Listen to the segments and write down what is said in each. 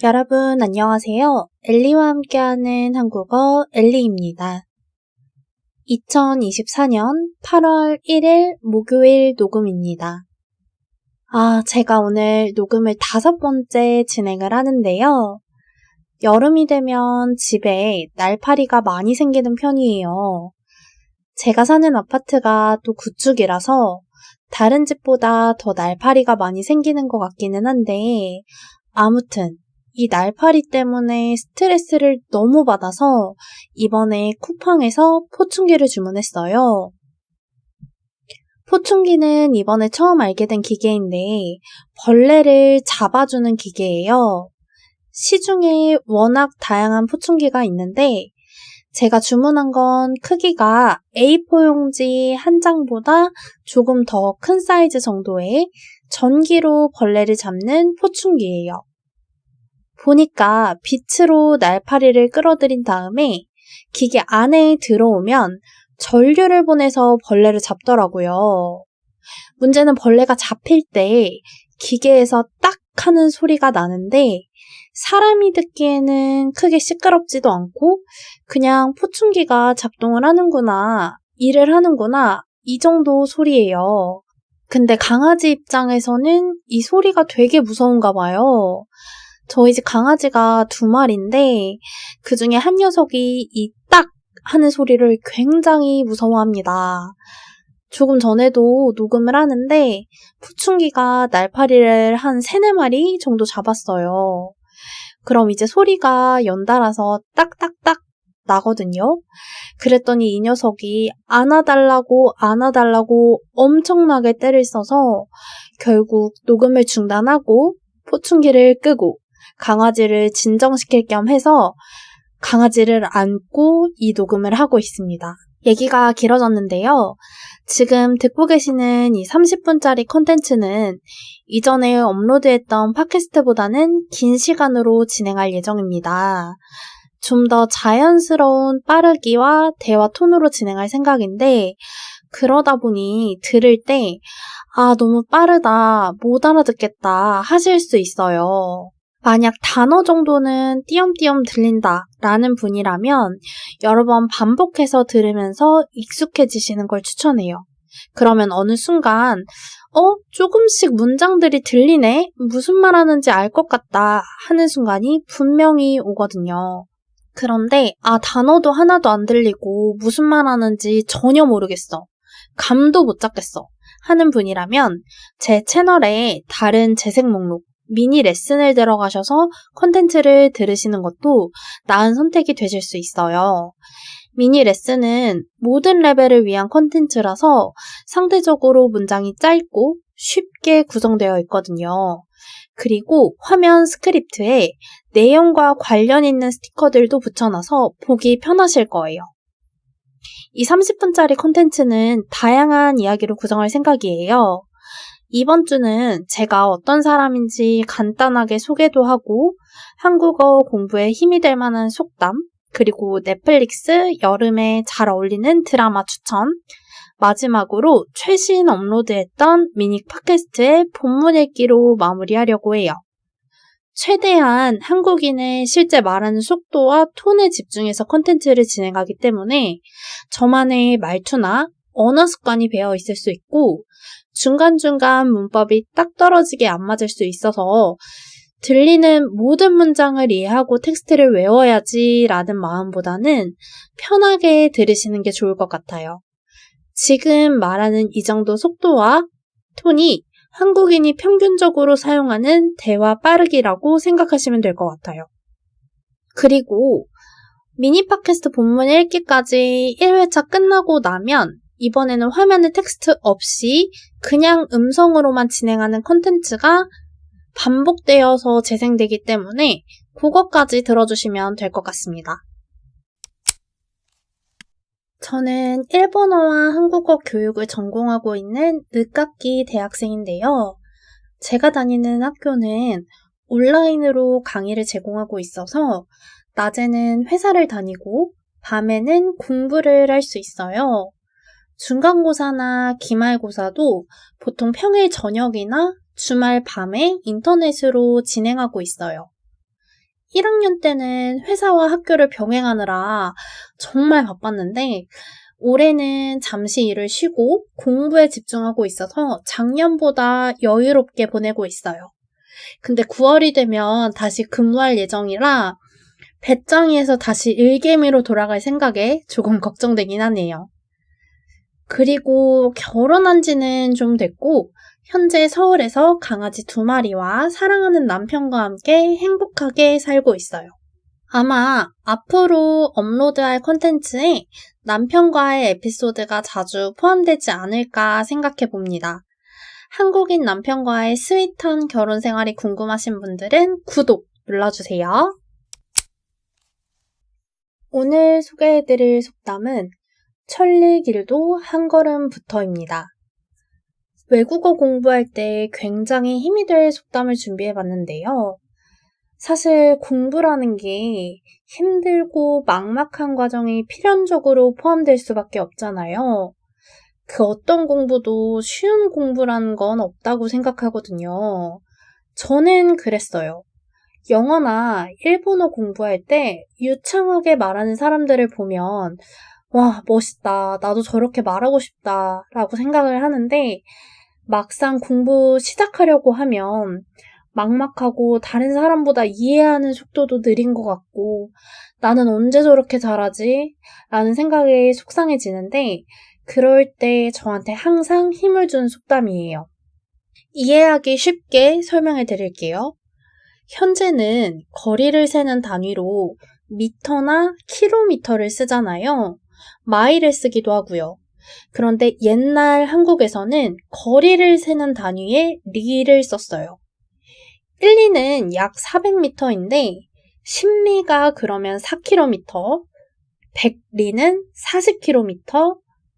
여러분 안녕하세요. 엘리와 함께하는 한국어 엘리입니다. 2024년 8월 1일 목요일 녹음입니다. 제가 오늘 녹음을 5번째 진행을 하는데요. 여름이 되면 집에 날파리가 많이 생기는 편이에요. 제가 사는 아파트가 또 구축이라서 다른 집보다 더 날파리가 많이 생기는 것 같기는 한데 아무튼 이 날파리 때문에 스트레스를 너무 받아서 이번에 쿠팡에서 포충기를 주문했어요. 포충기는 이번에 처음 알게 된 기계인데 벌레를 잡아주는 기계예요. 시중에 워낙 다양한 포충기가 있는데 제가 주문한 건 크기가 A4 용지 한 장보다 조금 더 큰 사이즈 정도의 전기로 벌레를 잡는 포충기예요. 보니까 빛으로 날파리를 끌어들인 다음에 기계 안에 들어오면 전류를 보내서 벌레를 잡더라고요. 문제는 벌레가 잡힐 때 기계에서 딱 하는 소리가 나는데 사람이 듣기에는 크게 시끄럽지도 않고 그냥 포충기가 작동을 하는구나, 일을 하는구나 이 정도 소리예요. 근데 강아지 입장에서는 이 소리가 되게 무서운가 봐요. 저희 집 강아지가 2마리인데 그 중에 한 녀석이 이 딱 하는 소리를 굉장히 무서워합니다. 조금 전에도 녹음을 하는데 포충기가 날파리를 한 3-4마리 정도 잡았어요. 그럼 이제 소리가 연달아서 딱딱딱 나거든요. 그랬더니 이 녀석이 안아달라고 엄청나게 떼를 써서 결국 녹음을 중단하고 포충기를 끄고 강아지를 진정시킬 겸 해서 강아지를 안고 이 녹음을 하고 있습니다. 얘기가 길어졌는데요. 지금 듣고 계시는 이 30분짜리 콘텐츠는 이전에 업로드했던 팟캐스트보다는 긴 시간으로 진행할 예정입니다. 좀 더 자연스러운 빠르기와 대화 톤으로 진행할 생각인데 그러다 보니 들을 때 너무 빠르다, 못 알아듣겠다 하실 수 있어요. 만약 단어 정도는 띄엄띄엄 들린다 라는 분이라면 여러 번 반복해서 들으면서 익숙해지시는 걸 추천해요. 그러면 어느 순간 조금씩 문장들이 들리네? 무슨 말 하는지 알 것 같다 하는 순간이 분명히 오거든요. 그런데 단어도 하나도 안 들리고 무슨 말 하는지 전혀 모르겠어. 감도 못 잡겠어 하는 분이라면 제 채널에 다른 재생 목록 미니 레슨을 들어가셔서 콘텐츠를 들으시는 것도 나은 선택이 되실 수 있어요. 미니 레슨은 모든 레벨을 위한 콘텐츠라서 상대적으로 문장이 짧고 쉽게 구성되어 있거든요. 그리고 화면 스크립트에 내용과 관련 있는 스티커들도 붙여놔서 보기 편하실 거예요. 이 30분짜리 콘텐츠는 다양한 이야기로 구성할 생각이에요. 이번 주는 제가 어떤 사람인지 간단하게 소개도 하고 한국어 공부에 힘이 될 만한 속담, 그리고 넷플릭스 여름에 잘 어울리는 드라마 추천, 마지막으로 최신 업로드했던 미니 팟캐스트의 본문 읽기로 마무리하려고 해요. 최대한 한국인의 실제 말하는 속도와 톤에 집중해서 콘텐츠를 진행하기 때문에 저만의 말투나 언어 습관이 배어 있을 수 있고 중간중간 문법이 딱 떨어지게 안 맞을 수 있어서 들리는 모든 문장을 이해하고 텍스트를 외워야지 라는 마음보다는 편하게 들으시는 게 좋을 것 같아요. 지금 말하는 이 정도 속도와 톤이 한국인이 평균적으로 사용하는 대화 빠르기라고 생각하시면 될 것 같아요. 그리고 미니 팟캐스트 본문 읽기까지 1회차 끝나고 나면 이번에는 화면에 텍스트 없이 그냥 음성으로만 진행하는 콘텐츠가 반복되어서 재생되기 때문에 그것까지 들어주시면 될 것 같습니다. 저는 일본어와 한국어 교육을 전공하고 있는 늦깎이 대학생인데요. 제가 다니는 학교는 온라인으로 강의를 제공하고 있어서 낮에는 회사를 다니고 밤에는 공부를 할 수 있어요. 중간고사나 기말고사도 보통 평일 저녁이나 주말 밤에 인터넷으로 진행하고 있어요. 1학년 때는 회사와 학교를 병행하느라 정말 바빴는데 올해는 잠시 일을 쉬고 공부에 집중하고 있어서 작년보다 여유롭게 보내고 있어요. 근데 9월이 되면 다시 근무할 예정이라 배짱이에서 다시 일개미로 돌아갈 생각에 조금 걱정되긴 하네요. 그리고 결혼한 지는 좀 됐고 현재 서울에서 강아지 2마리와 사랑하는 남편과 함께 행복하게 살고 있어요. 아마 앞으로 업로드할 콘텐츠에 남편과의 에피소드가 자주 포함되지 않을까 생각해 봅니다. 한국인 남편과의 스윗한 결혼 생활이 궁금하신 분들은 구독 눌러주세요. 오늘 소개해드릴 속담은 천리길도 한 걸음부터입니다. 외국어 공부할 때 굉장히 힘이 될 속담을 준비해봤는데요. 사실 공부라는 게 힘들고 막막한 과정이 필연적으로 포함될 수밖에 없잖아요. 그 어떤 공부도 쉬운 공부라는 건 없다고 생각하거든요. 저는 그랬어요. 영어나 일본어 공부할 때 유창하게 말하는 사람들을 보면 와, 멋있다. 나도 저렇게 말하고 싶다. 라고 생각을 하는데 막상 공부 시작하려고 하면 막막하고 다른 사람보다 이해하는 속도도 느린 것 같고 나는 언제 저렇게 잘하지? 라는 생각에 속상해지는데 그럴 때 저한테 항상 힘을 준 속담이에요. 이해하기 쉽게 설명해 드릴게요. 현재는 거리를 세는 단위로 미터나 킬로미터를 쓰잖아요. 마일을 쓰기도 하고요. 그런데 옛날 한국에서는 거리를 세는 단위에 리를 썼어요. 1리는 약 400m인데 10리가 그러면 4km, 100리는 40km,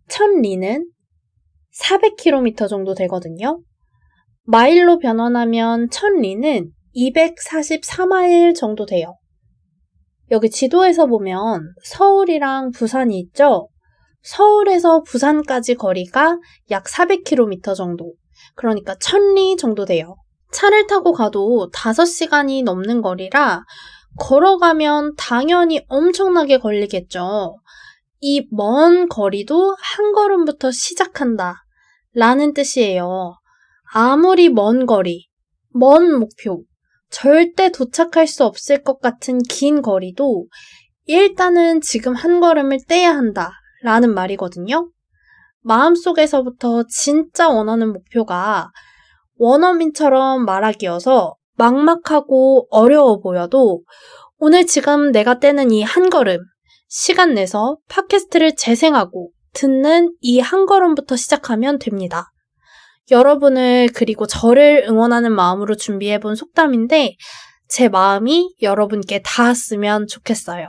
1000리는 400km 정도 되거든요. 마일로 변환하면 1000리는 244마일 정도 돼요. 여기 지도에서 보면 서울이랑 부산이 있죠? 서울에서 부산까지 거리가 약 400km 정도, 그러니까 1000리 정도 돼요. 차를 타고 가도 5시간이 넘는 거리라 걸어가면 당연히 엄청나게 걸리겠죠. 이 먼 거리도 한 걸음부터 시작한다 라는 뜻이에요. 아무리 먼 거리, 먼 목표, 절대 도착할 수 없을 것 같은 긴 거리도 일단은 지금 한 걸음을 떼야 한다 라는 말이거든요. 마음속에서부터 진짜 원하는 목표가 원어민처럼 말하기여서 막막하고 어려워 보여도 오늘 지금 내가 떼는 이 한 걸음, 시간 내서 팟캐스트를 재생하고 듣는 이 한 걸음부터 시작하면 됩니다. 여러분을 그리고 저를 응원하는 마음으로 준비해본 속담인데 제 마음이 여러분께 닿았으면 좋겠어요.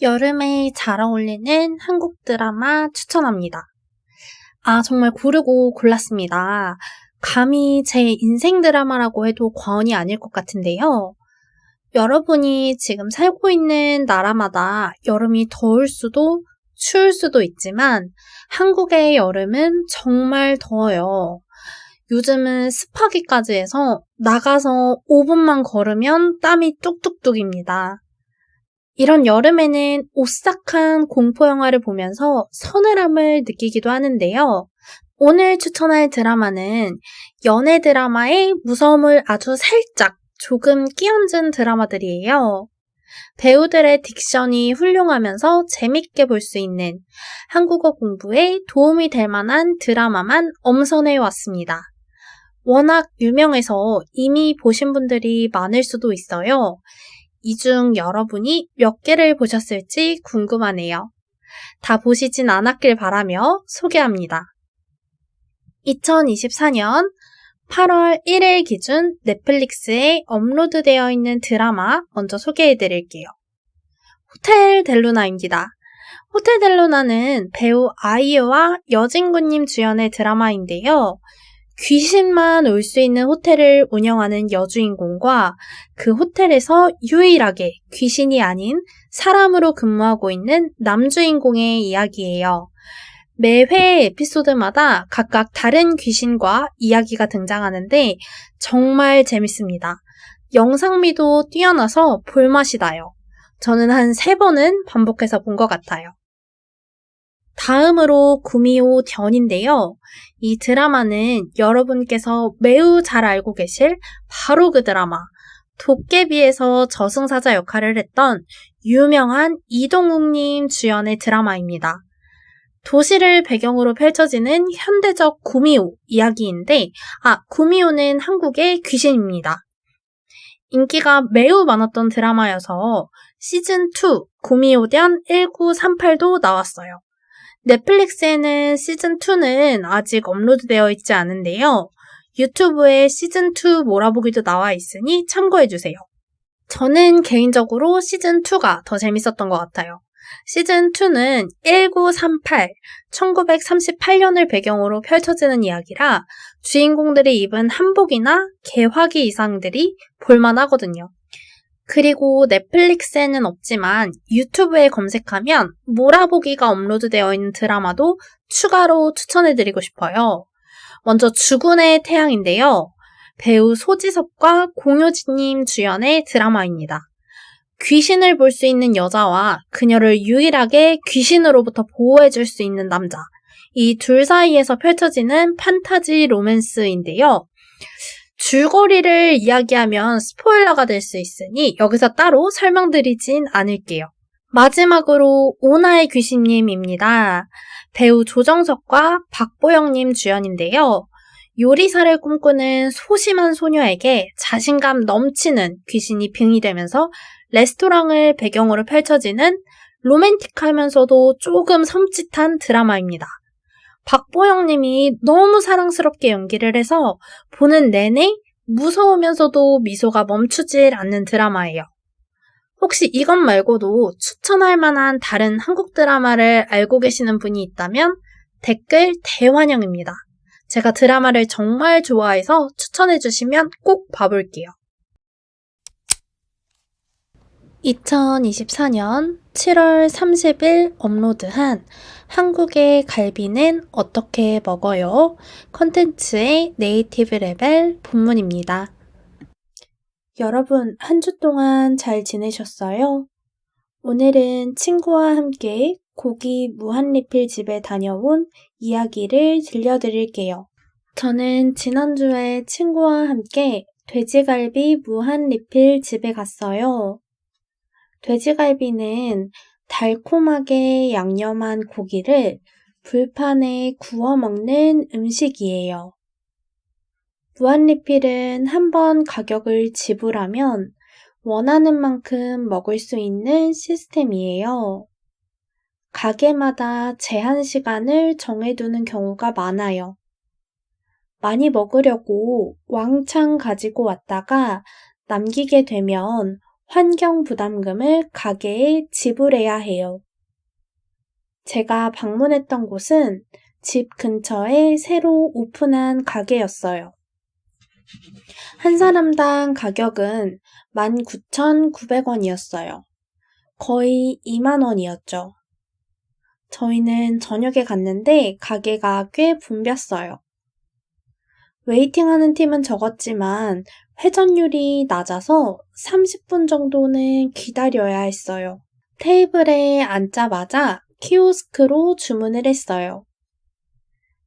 여름에 잘 어울리는 한국 드라마 추천합니다. 정말 고르고 골랐습니다. 감히 제 인생 드라마라고 해도 과언이 아닐 것 같은데요. 여러분이 지금 살고 있는 나라마다 여름이 더울 수도 추울 수도 있지만 한국의 여름은 정말 더워요. 요즘은 습하기까지 해서 나가서 5분만 걸으면 땀이 뚝뚝뚝입니다. 이런 여름에는 오싹한 공포영화를 보면서 서늘함을 느끼기도 하는데요. 오늘 추천할 드라마는 연애 드라마의 무서움을 아주 살짝 조금 끼얹은 드라마들이에요. 배우들의 딕션이 훌륭하면서 재밌게 볼 수 있는 한국어 공부에 도움이 될 만한 드라마만 엄선해 왔습니다. 워낙 유명해서 이미 보신 분들이 많을 수도 있어요. 이 중 여러분이 몇 개를 보셨을지 궁금하네요. 다 보시진 않았길 바라며 소개합니다. 2024년 8월 1일 기준 넷플릭스에 업로드되어 있는 드라마 먼저 소개해드릴게요. 호텔 델루나입니다. 호텔 델루나는 배우 아이유와 여진구님 주연의 드라마인데요. 귀신만 올 수 있는 호텔을 운영하는 여주인공과 그 호텔에서 유일하게 귀신이 아닌 사람으로 근무하고 있는 남주인공의 이야기예요. 매 회 에피소드마다 각각 다른 귀신과 이야기가 등장하는데 정말 재밌습니다. 영상미도 뛰어나서 볼맛이 나요. 저는 한 3번은 반복해서 본 것 같아요. 다음으로 구미호 견인데요. 이 드라마는 여러분께서 매우 잘 알고 계실 바로 그 드라마 도깨비에서 저승사자 역할을 했던 유명한 이동욱님 주연의 드라마입니다. 도시를 배경으로 펼쳐지는 현대적 구미호 이야기인데 구미호는 한국의 귀신입니다. 인기가 매우 많았던 드라마여서 시즌2 구미호견 1938도 나왔어요. 넷플릭스에는 시즌2는 아직 업로드되어 있지 않은데요. 유튜브에 시즌2 몰아보기도 나와 있으니 참고해주세요. 저는 개인적으로 시즌2가 더 재밌었던 것 같아요. 시즌2는 1938, 1938년을 배경으로 펼쳐지는 이야기라 주인공들이 입은 한복이나 개화기 의상들이 볼만하거든요. 그리고 넷플릭스에는 없지만 유튜브에 검색하면 몰아보기가 업로드되어 있는 드라마도 추가로 추천해드리고 싶어요. 먼저 주군의 태양인데요. 배우 소지섭과 공효진님 주연의 드라마입니다. 귀신을 볼 수 있는 여자와 그녀를 유일하게 귀신으로부터 보호해줄 수 있는 남자. 이 둘 사이에서 펼쳐지는 판타지 로맨스인데요. 줄거리를 이야기하면 스포일러가 될 수 있으니 여기서 따로 설명드리진 않을게요. 마지막으로 오나의 귀신님입니다. 배우 조정석과 박보영님 주연인데요. 요리사를 꿈꾸는 소심한 소녀에게 자신감 넘치는 귀신이 빙의 되면서 레스토랑을 배경으로 펼쳐지는 로맨틱하면서도 조금 섬찟한 드라마입니다. 박보영님이 너무 사랑스럽게 연기를 해서 보는 내내 무서우면서도 미소가 멈추질 않는 드라마예요. 혹시 이것 말고도 추천할 만한 다른 한국 드라마를 알고 계시는 분이 있다면 댓글 대환영입니다. 제가 드라마를 정말 좋아해서 추천해주시면 꼭 봐볼게요. 2024년 7월 30일 업로드한 한국의 갈비는 어떻게 먹어요? 컨텐츠의 네이티브 레벨 본문입니다. 여러분, 한 주 동안 잘 지내셨어요? 오늘은 친구와 함께 고기 무한리필 집에 다녀온 이야기를 들려드릴게요. 저는 지난주에 친구와 함께 돼지갈비 무한리필 집에 갔어요. 돼지갈비는 달콤하게 양념한 고기를 불판에 구워 먹는 음식이에요. 무한리필은 한번 가격을 지불하면 원하는 만큼 먹을 수 있는 시스템이에요. 가게마다 제한 시간을 정해두는 경우가 많아요. 많이 먹으려고 왕창 가지고 왔다가 남기게 되면 환경 부담금을 가게에 지불해야 해요. 제가 방문했던 곳은 집 근처에 새로 오픈한 가게였어요. 한 사람당 가격은 19,900원이었어요. 거의 2만 원이었죠. 저희는 저녁에 갔는데 가게가 꽤 붐볐어요. 웨이팅하는 팀은 적었지만 회전율이 낮아서 30분 정도는 기다려야 했어요. 테이블에 앉자마자 키오스크로 주문을 했어요.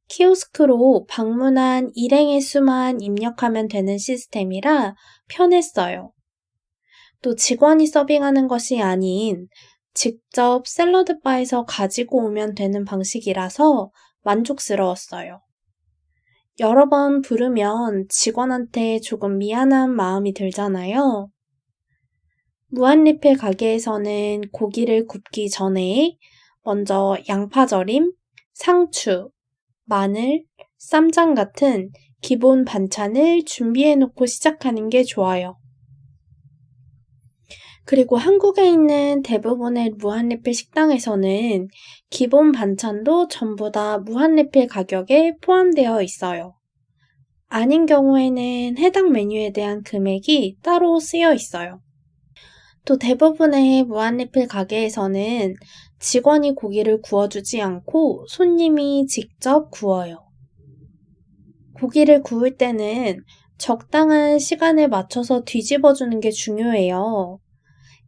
키오스크로 방문한 일행의 수만 입력하면 되는 시스템이라 편했어요. 또 직원이 서빙하는 것이 아닌 직접 샐러드바에서 가지고 오면 되는 방식이라서 만족스러웠어요. 여러 번 부르면 직원한테 조금 미안한 마음이 들잖아요. 무한리필 가게에서는 고기를 굽기 전에 먼저 양파절임, 상추, 마늘, 쌈장 같은 기본 반찬을 준비해놓고 시작하는 게 좋아요. 그리고 한국에 있는 대부분의 무한리필 식당에서는 기본 반찬도 전부 다 무한리필 가격에 포함되어 있어요. 아닌 경우에는 해당 메뉴에 대한 금액이 따로 쓰여 있어요. 또 대부분의 무한리필 가게에서는 직원이 고기를 구워주지 않고 손님이 직접 구워요. 고기를 구울 때는 적당한 시간에 맞춰서 뒤집어주는 게 중요해요.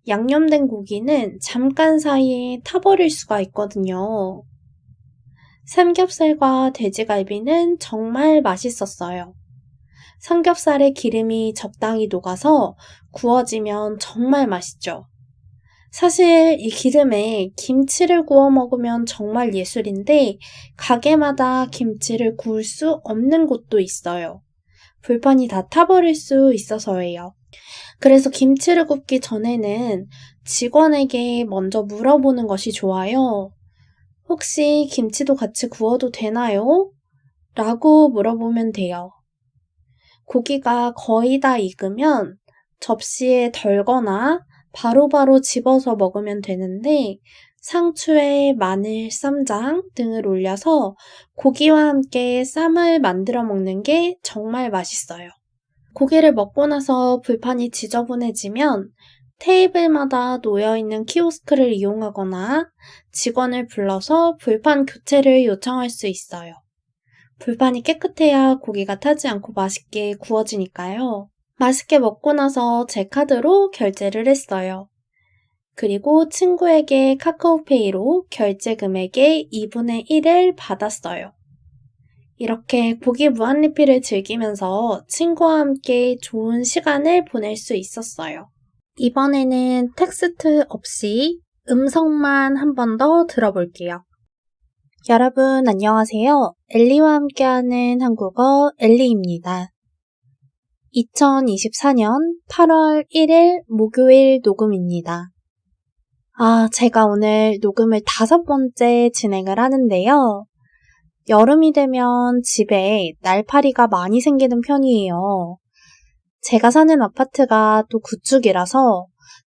양념된 고기는 잠깐 사이에 타버릴 수가 있거든요. 삼겹살과 돼지갈비는 정말 맛있었어요. 삼겹살에 기름이 적당히 녹아서 구워지면 정말 맛있죠. 사실 이 기름에 김치를 구워 먹으면 정말 예술인데 가게마다 김치를 구울 수 없는 곳도 있어요. 불판이 다 타버릴 수 있어서예요. 그래서 김치를 굽기 전에는 직원에게 먼저 물어보는 것이 좋아요. 혹시 김치도 같이 구워도 되나요? 라고 물어보면 돼요. 고기가 거의 다 익으면 접시에 덜거나 바로바로 집어서 먹으면 되는데 상추에 마늘, 쌈장 등을 올려서 고기와 함께 쌈을 만들어 먹는 게 정말 맛있어요. 고기를 먹고 나서 불판이 지저분해지면 테이블마다 놓여있는 키오스크를 이용하거나 직원을 불러서 불판 교체를 요청할 수 있어요. 불판이 깨끗해야 고기가 타지 않고 맛있게 구워지니까요. 맛있게 먹고 나서 제 카드로 결제를 했어요. 그리고 친구에게 카카오페이로 결제 금액의 2분의 1을 받았어요. 이렇게 고기 무한리필을 즐기면서 친구와 함께 좋은 시간을 보낼 수 있었어요. 이번에는 텍스트 없이 음성만 한 번 더 들어볼게요. 여러분 안녕하세요. 엘리와 함께하는 한국어 엘리입니다. 2024년 8월 1일 목요일 녹음입니다. 제가 오늘 녹음을 5번째 진행을 하는데요. 여름이 되면 집에 날파리가 많이 생기는 편이에요. 제가 사는 아파트가 또 구축이라서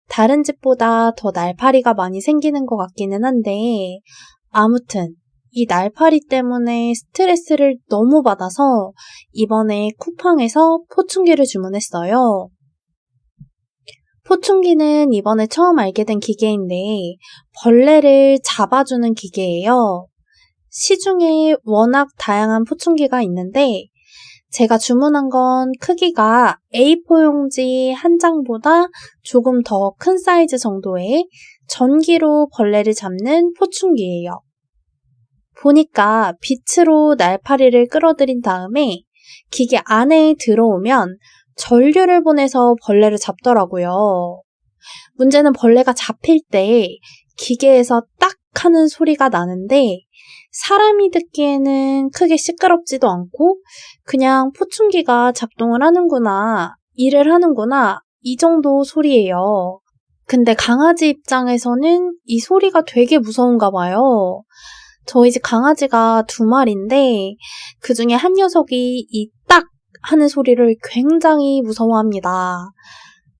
다른 집보다 더 날파리가 많이 생기는 것 같기는 한데 아무튼 이 날파리 때문에 스트레스를 너무 받아서 이번에 쿠팡에서 포충기를 주문했어요. 포충기는 이번에 처음 알게 된 기계인데 벌레를 잡아주는 기계예요. 시중에 워낙 다양한 포충기가 있는데 제가 주문한 건 크기가 A4 용지 한 장보다 조금 더 큰 사이즈 정도의 전기로 벌레를 잡는 포충기예요. 보니까 빛으로 날파리를 끌어들인 다음에 기계 안에 들어오면 전류를 보내서 벌레를 잡더라고요. 문제는 벌레가 잡힐 때 기계에서 딱 하는 소리가 나는데 사람이 듣기에는 크게 시끄럽지도 않고 그냥 포충기가 작동을 하는구나, 일을 하는구나 이 정도 소리예요. 근데 강아지 입장에서는 이 소리가 되게 무서운가 봐요. 저희 집 강아지가 2마리인데 그중에 한 녀석이 이 딱 하는 소리를 굉장히 무서워합니다.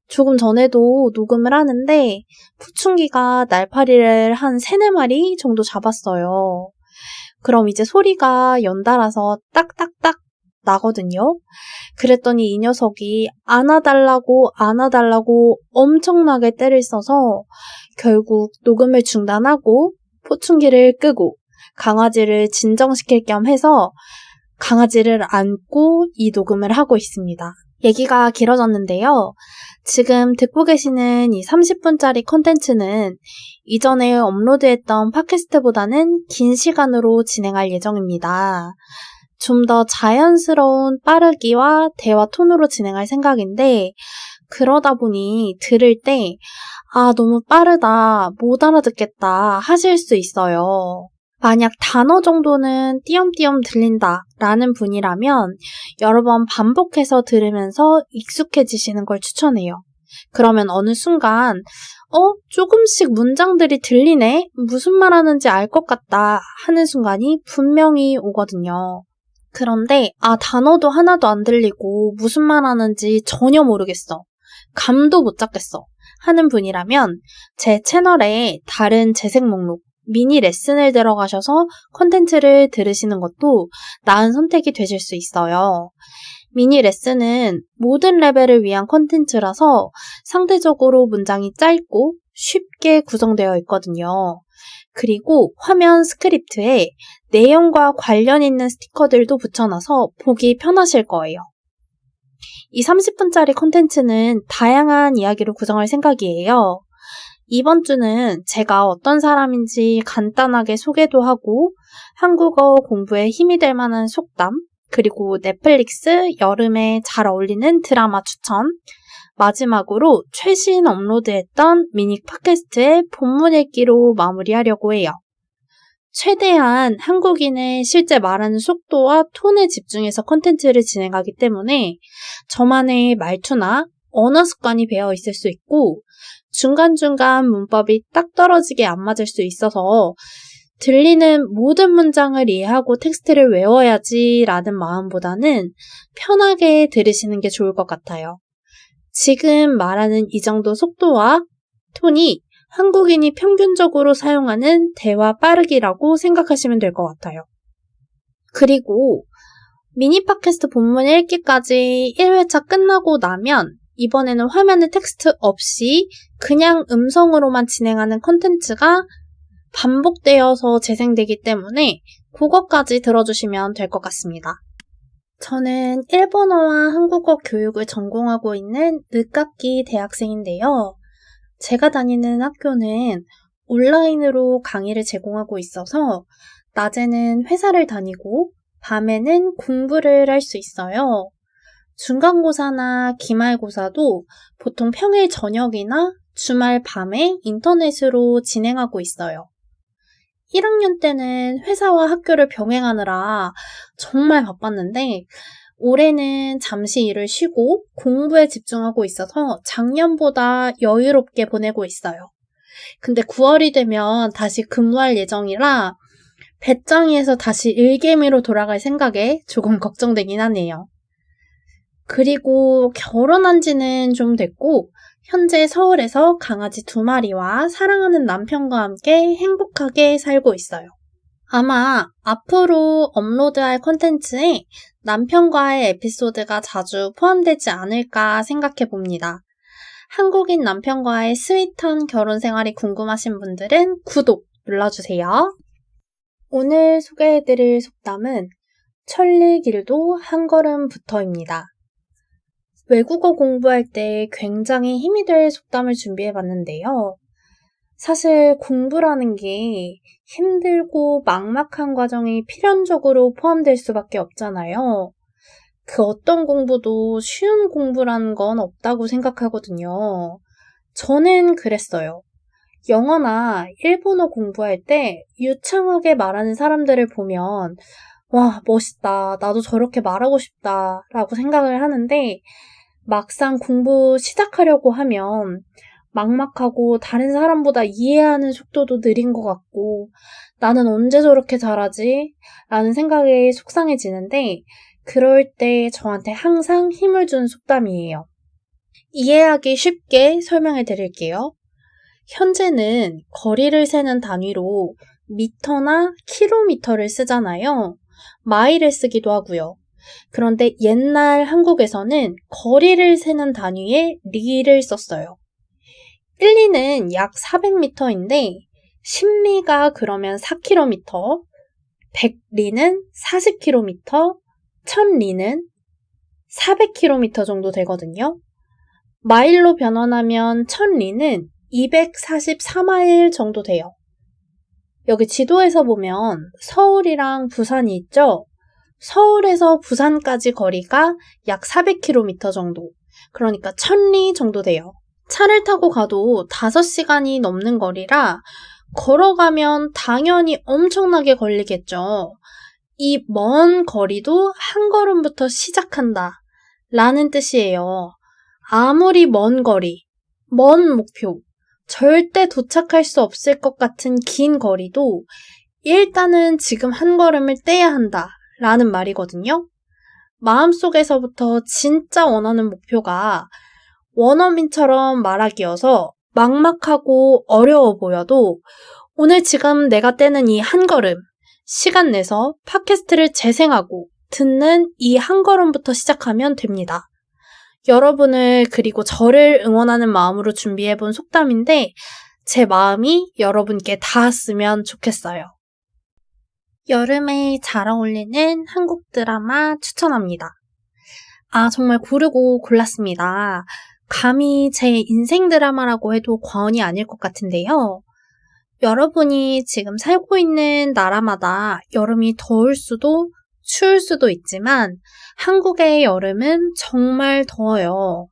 조금 전에도 녹음을 하는데 포충기가 날파리를 한 3-4마리 정도 잡았어요. 그럼 이제 소리가 연달아서 딱딱딱 나거든요. 그랬더니 이 녀석이 안아달라고 엄청나게 떼를 써서 결국 녹음을 중단하고 포충기를 끄고 강아지를 진정시킬 겸 해서 강아지를 안고 이 녹음을 하고 있습니다. 얘기가 길어졌는데요. 지금 듣고 계시는 이 30분짜리 콘텐츠는 이전에 업로드했던 팟캐스트보다는 긴 시간으로 진행할 예정입니다. 좀 더 자연스러운 빠르기와 대화 톤으로 진행할 생각인데 그러다 보니 들을 때 너무 빠르다, 못 알아듣겠다 하실 수 있어요. 만약 단어 정도는 띄엄띄엄 들린다 라는 분이라면 여러 번 반복해서 들으면서 익숙해지시는 걸 추천해요. 그러면 어느 순간 조금씩 문장들이 들리네? 무슨 말 하는지 알 것 같다 하는 순간이 분명히 오거든요. 그런데 단어도 하나도 안 들리고 무슨 말 하는지 전혀 모르겠어. 감도 못 잡겠어 하는 분이라면 제 채널에 다른 재생 목록 미니 레슨을 들어가셔서 콘텐츠를 들으시는 것도 나은 선택이 되실 수 있어요. 미니 레슨은 모든 레벨을 위한 콘텐츠라서 상대적으로 문장이 짧고 쉽게 구성되어 있거든요. 그리고 화면 스크립트에 내용과 관련 있는 스티커들도 붙여놔서 보기 편하실 거예요. 이 30분짜리 콘텐츠는 다양한 이야기로 구성할 생각이에요. 이번 주는 제가 어떤 사람인지 간단하게 소개도 하고 한국어 공부에 힘이 될 만한 속담, 그리고 넷플릭스 여름에 잘 어울리는 드라마 추천, 마지막으로 최신 업로드했던 미니 팟캐스트의 본문 읽기로 마무리하려고 해요. 최대한 한국인의 실제 말하는 속도와 톤에 집중해서 콘텐츠를 진행하기 때문에 저만의 말투나 언어 습관이 배어 있을 수 있고 중간중간 문법이 딱 떨어지게 안 맞을 수 있어서 들리는 모든 문장을 이해하고 텍스트를 외워야지 라는 마음보다는 편하게 들으시는 게 좋을 것 같아요. 지금 말하는 이 정도 속도와 톤이 한국인이 평균적으로 사용하는 대화 빠르기라고 생각하시면 될 것 같아요. 그리고 미니 팟캐스트 본문 읽기까지 1회차 끝나고 나면 이번에는 화면에 텍스트 없이 그냥 음성으로만 진행하는 콘텐츠가 반복되어서 재생되기 때문에 그것까지 들어주시면 될 것 같습니다. 저는 일본어와 한국어 교육을 전공하고 있는 늦깎이 대학생인데요. 제가 다니는 학교는 온라인으로 강의를 제공하고 있어서 낮에는 회사를 다니고 밤에는 공부를 할 수 있어요. 중간고사나 기말고사도 보통 평일 저녁이나 주말 밤에 인터넷으로 진행하고 있어요. 1학년 때는 회사와 학교를 병행하느라 정말 바빴는데 올해는 잠시 일을 쉬고 공부에 집중하고 있어서 작년보다 여유롭게 보내고 있어요. 근데 9월이 되면 다시 근무할 예정이라 배짱이에서 다시 일개미로 돌아갈 생각에 조금 걱정되긴 하네요. 그리고 결혼한 지는 좀 됐고 현재 서울에서 강아지 2마리와 사랑하는 남편과 함께 행복하게 살고 있어요. 아마 앞으로 업로드할 콘텐츠에 남편과의 에피소드가 자주 포함되지 않을까 생각해 봅니다. 한국인 남편과의 스윗한 결혼 생활이 궁금하신 분들은 구독 눌러주세요. 오늘 소개해드릴 속담은 천리길도 한 걸음부터입니다. 외국어 공부할 때 굉장히 힘이 될 속담을 준비해봤는데요. 사실 공부라는 게 힘들고 막막한 과정이 필연적으로 포함될 수밖에 없잖아요. 그 어떤 공부도 쉬운 공부라는 건 없다고 생각하거든요. 저는 그랬어요. 영어나 일본어 공부할 때 유창하게 말하는 사람들을 보면 와, 멋있다. 나도 저렇게 말하고 싶다. 라고 생각을 하는데 막상 공부 시작하려고 하면 막막하고 다른 사람보다 이해하는 속도도 느린 것 같고 나는 언제 저렇게 잘하지? 라는 생각에 속상해지는데 그럴 때 저한테 항상 힘을 준 속담이에요. 이해하기 쉽게 설명해 드릴게요. 현재는 거리를 세는 단위로 미터나 킬로미터를 쓰잖아요. 마일을 쓰기도 하고요. 그런데 옛날 한국에서는 거리를 세는 단위에 리를 썼어요. 1리는 약 400m인데 10리가 그러면 4km, 100리는 40km, 1000리는 400km 정도 되거든요. 마일로 변환하면 1000리는 244마일 정도 돼요. 여기 지도에서 보면 서울이랑 부산이 있죠? 서울에서 부산까지 거리가 약 400km 정도, 그러니까 1000리 정도 돼요. 차를 타고 가도 5시간이 넘는 거리라 걸어가면 당연히 엄청나게 걸리겠죠. 이 먼 거리도 한 걸음부터 시작한다 라는 뜻이에요. 아무리 먼 거리, 먼 목표, 절대 도착할 수 없을 것 같은 긴 거리도 일단은 지금 한 걸음을 떼야 한다 라는 말이거든요. 마음속에서부터 진짜 원하는 목표가 원어민처럼 말하기여서 막막하고 어려워 보여도 오늘 지금 내가 떼는 이 한 걸음, 시간 내서 팟캐스트를 재생하고 듣는 이 한 걸음부터 시작하면 됩니다. 여러분을 그리고 저를 응원하는 마음으로 준비해본 속담인데 제 마음이 여러분께 닿았으면 좋겠어요. 여름에 잘 어울리는 한국 드라마 추천합니다. 정말 고르고 골랐습니다. 감히 제 인생 드라마라고 해도 과언이 아닐 것 같은데요. 여러분이 지금 살고 있는 나라마다 여름이 더울 수도 추울 수도 있지만 한국의 여름은 정말 더워요.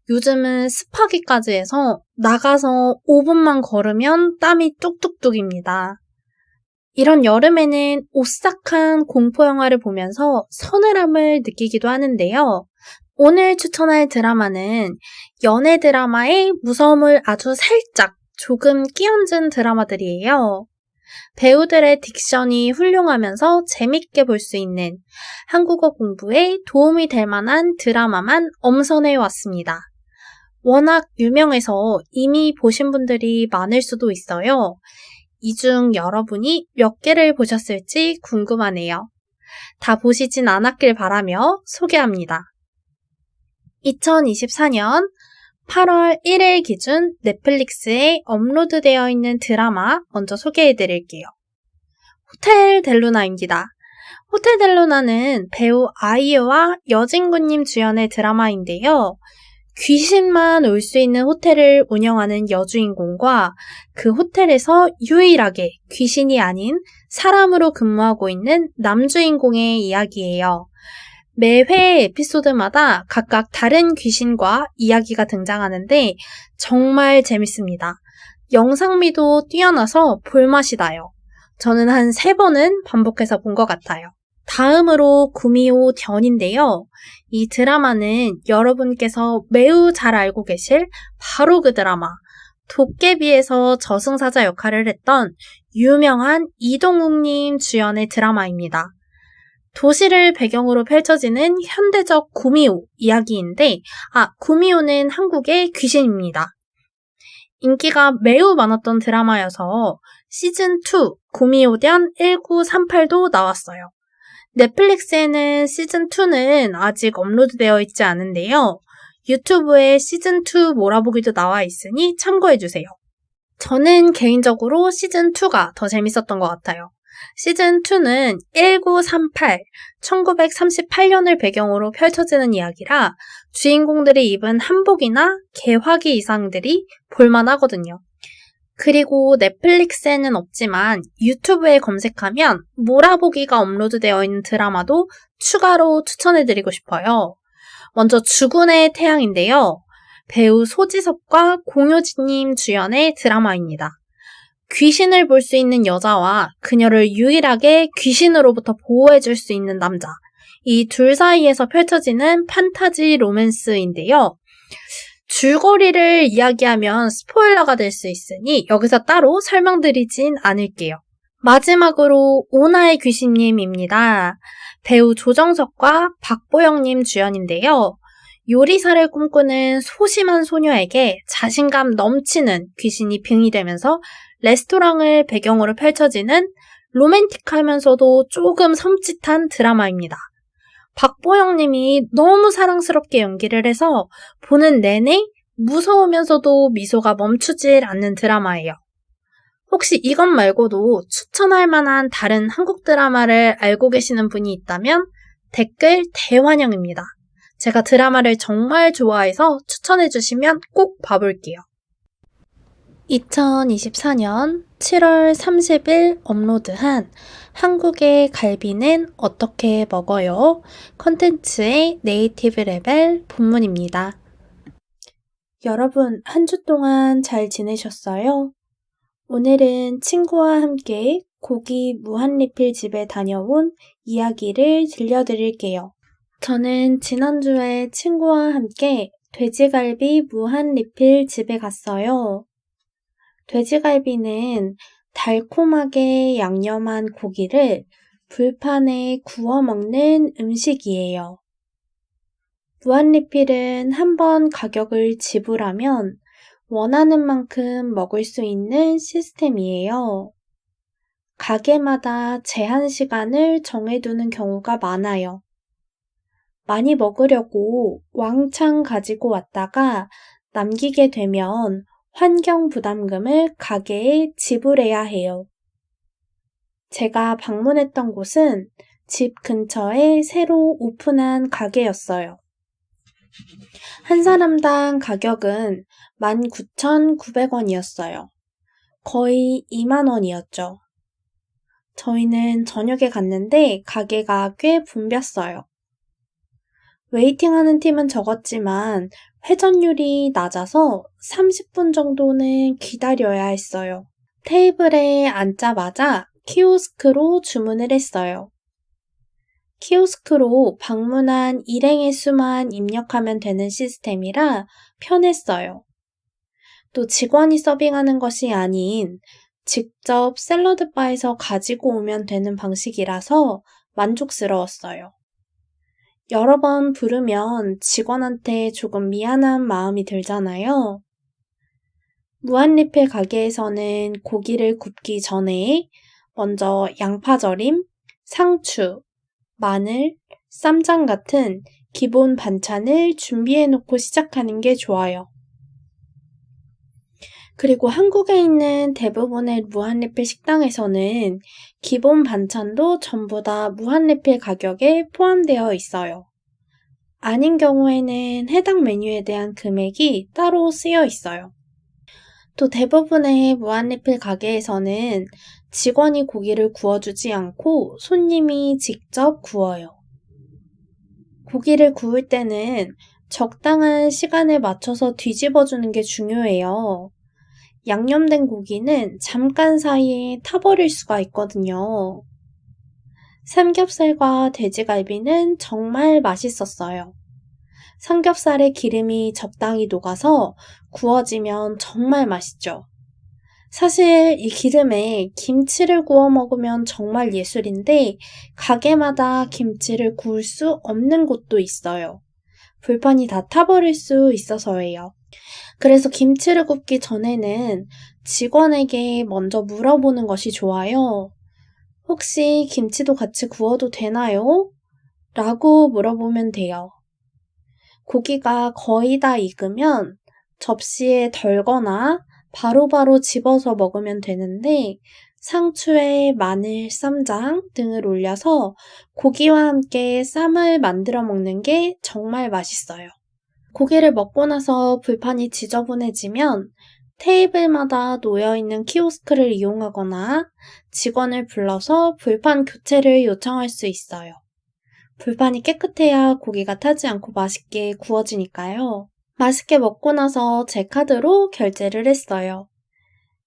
요즘은 습하기까지 해서 나가서 5분만 걸으면 땀이 뚝뚝뚝입니다. 이런 여름에는 오싹한 공포영화를 보면서 서늘함을 느끼기도 하는데요. 오늘 추천할 드라마는 연애 드라마의 무서움을 아주 살짝 조금 끼얹은 드라마들이에요. 배우들의 딕션이 훌륭하면서 재밌게 볼 수 있는 한국어 공부에 도움이 될 만한 드라마만 엄선해 왔습니다. 워낙 유명해서 이미 보신 분들이 많을 수도 있어요. 이 중 여러분이 몇 개를 보셨을지 궁금하네요. 다 보시진 않았길 바라며 소개합니다. 2024년 8월 1일 기준 넷플릭스에 업로드되어 있는 드라마 먼저 소개해 드릴게요. 호텔 델루나입니다. 호텔 델루나는 배우 아이유와 여진구님 주연의 드라마인데요. 귀신만 올 수 있는 호텔을 운영하는 여주인공과 그 호텔에서 유일하게 귀신이 아닌 사람으로 근무하고 있는 남주인공의 이야기예요. 매 회 에피소드마다 각각 다른 귀신과 이야기가 등장하는데 정말 재밌습니다. 영상미도 뛰어나서 볼맛이 나요. 저는 한 3번은 반복해서 본 것 같아요. 다음으로 구미호 견인데요. 이 드라마는 여러분께서 매우 잘 알고 계실 바로 그 드라마 도깨비에서 저승사자 역할을 했던 유명한 이동욱님 주연의 드라마입니다. 도시를 배경으로 펼쳐지는 현대적 구미호 이야기인데 구미호는 한국의 귀신입니다. 인기가 매우 많았던 드라마여서 시즌2 구미호견 1938도 나왔어요. 넷플릭스에는 시즌2는 아직 업로드되어 있지 않은데요. 유튜브에 시즌2 몰아보기도 나와 있으니 참고해주세요. 저는 개인적으로 시즌2가 더 재밌었던 것 같아요. 시즌2는 1938, 1938년을 배경으로 펼쳐지는 이야기라 주인공들이 입은 한복이나 개화기 의상들이 볼만하거든요. 그리고 넷플릭스에는 없지만 유튜브에 검색하면 몰아보기가 업로드되어 있는 드라마도 추가로 추천해드리고 싶어요. 먼저 주군의 태양인데요. 배우 소지섭과 공효진님 주연의 드라마입니다. 귀신을 볼 수 있는 여자와 그녀를 유일하게 귀신으로부터 보호해줄 수 있는 남자. 이 둘 사이에서 펼쳐지는 판타지 로맨스인데요. 줄거리를 이야기하면 스포일러가 될 수 있으니 여기서 따로 설명드리진 않을게요. 마지막으로 오나의 귀신님입니다. 배우 조정석과 박보영님 주연인데요. 요리사를 꿈꾸는 소심한 소녀에게 자신감 넘치는 귀신이 빙의 되면서 레스토랑을 배경으로 펼쳐지는 로맨틱하면서도 조금 섬찟한 드라마입니다. 박보영 님이 너무 사랑스럽게 연기를 해서 보는 내내 무서우면서도 미소가 멈추질 않는 드라마예요. 혹시 이것 말고도 추천할 만한 다른 한국 드라마를 알고 계시는 분이 있다면 댓글 대환영입니다. 제가 드라마를 정말 좋아해서 추천해 주시면 꼭 봐볼게요. 2024년 7월 30일 업로드한 한국의 갈비는 어떻게 먹어요? 컨텐츠의 네이티브 레벨 본문입니다. 여러분, 한 주 동안 잘 지내셨어요? 오늘은 친구와 함께 고기 무한리필 집에 다녀온 이야기를 들려드릴게요. 저는 지난주에 친구와 함께 돼지갈비 무한리필 집에 갔어요. 돼지갈비는 달콤하게 양념한 고기를 불판에 구워 먹는 음식이에요. 무한리필은 한번 가격을 지불하면 원하는 만큼 먹을 수 있는 시스템이에요. 가게마다 제한 시간을 정해두는 경우가 많아요. 많이 먹으려고 왕창 가지고 왔다가 남기게 되면 환경 부담금을 가게에 지불해야 해요. 제가 방문했던 곳은 집 근처에 새로 오픈한 가게였어요. 한 사람당 가격은 19,900원이었어요. 거의 2만 원이었죠. 저희는 저녁에 갔는데 가게가 꽤 붐볐어요. 웨이팅하는 팀은 적었지만 회전율이 낮아서 30분 정도는 기다려야 했어요. 테이블에 앉자마자 키오스크로 주문을 했어요. 키오스크로 방문한 일행의 수만 입력하면 되는 시스템이라 편했어요. 또 직원이 서빙하는 것이 아닌 직접 샐러드바에서 가지고 오면 되는 방식이라서 만족스러웠어요. 여러 번 부르면 직원한테 조금 미안한 마음이 들잖아요. 무한리필 가게에서는 고기를 굽기 전에 먼저 양파절임, 상추, 마늘, 쌈장 같은 기본 반찬을 준비해 놓고 시작하는 게 좋아요. 그리고 한국에 있는 대부분의 무한리필 식당에서는 기본 반찬도 전부 다 무한리필 가격에 포함되어 있어요. 아닌 경우에는 해당 메뉴에 대한 금액이 따로 쓰여 있어요. 또 대부분의 무한리필 가게에서는 직원이 고기를 구워주지 않고 손님이 직접 구워요. 고기를 구울 때는 적당한 시간에 맞춰서 뒤집어주는 게 중요해요. 양념된 고기는 잠깐 사이에 타버릴 수가 있거든요. 삼겹살과 돼지갈비는 정말 맛있었어요. 삼겹살의 기름이 적당히 녹아서 구워지면 정말 맛있죠. 사실 이 기름에 김치를 구워 먹으면 정말 예술인데 가게마다 김치를 구울 수 없는 곳도 있어요. 불판이 다 타버릴 수 있어서예요. 그래서 김치를 굽기 전에는 직원에게 먼저 물어보는 것이 좋아요. 혹시 김치도 같이 구워도 되나요? 라고 물어보면 돼요. 고기가 거의 다 익으면 접시에 덜거나 바로바로 집어서 먹으면 되는데 상추에 마늘, 쌈장 등을 올려서 고기와 함께 쌈을 만들어 먹는 게 정말 맛있어요. 고기를 먹고 나서 불판이 지저분해지면 테이블마다 놓여있는 키오스크를 이용하거나 직원을 불러서 불판 교체를 요청할 수 있어요. 불판이 깨끗해야 고기가 타지 않고 맛있게 구워지니까요. 맛있게 먹고 나서 제 카드로 결제를 했어요.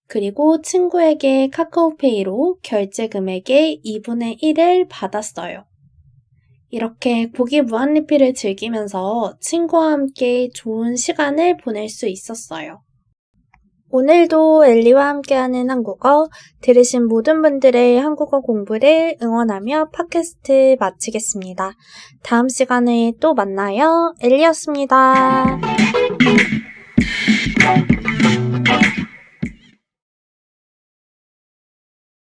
그리고 친구에게 카카오페이로 결제 금액의 2분의 1을 받았어요. 이렇게 고기 무한리필을 즐기면서 친구와 함께 좋은 시간을 보낼 수 있었어요. 오늘도 엘리와 함께하는 한국어 들으신 모든 분들의 한국어 공부를 응원하며 팟캐스트 마치겠습니다. 다음 시간에 또 만나요. 엘리였습니다.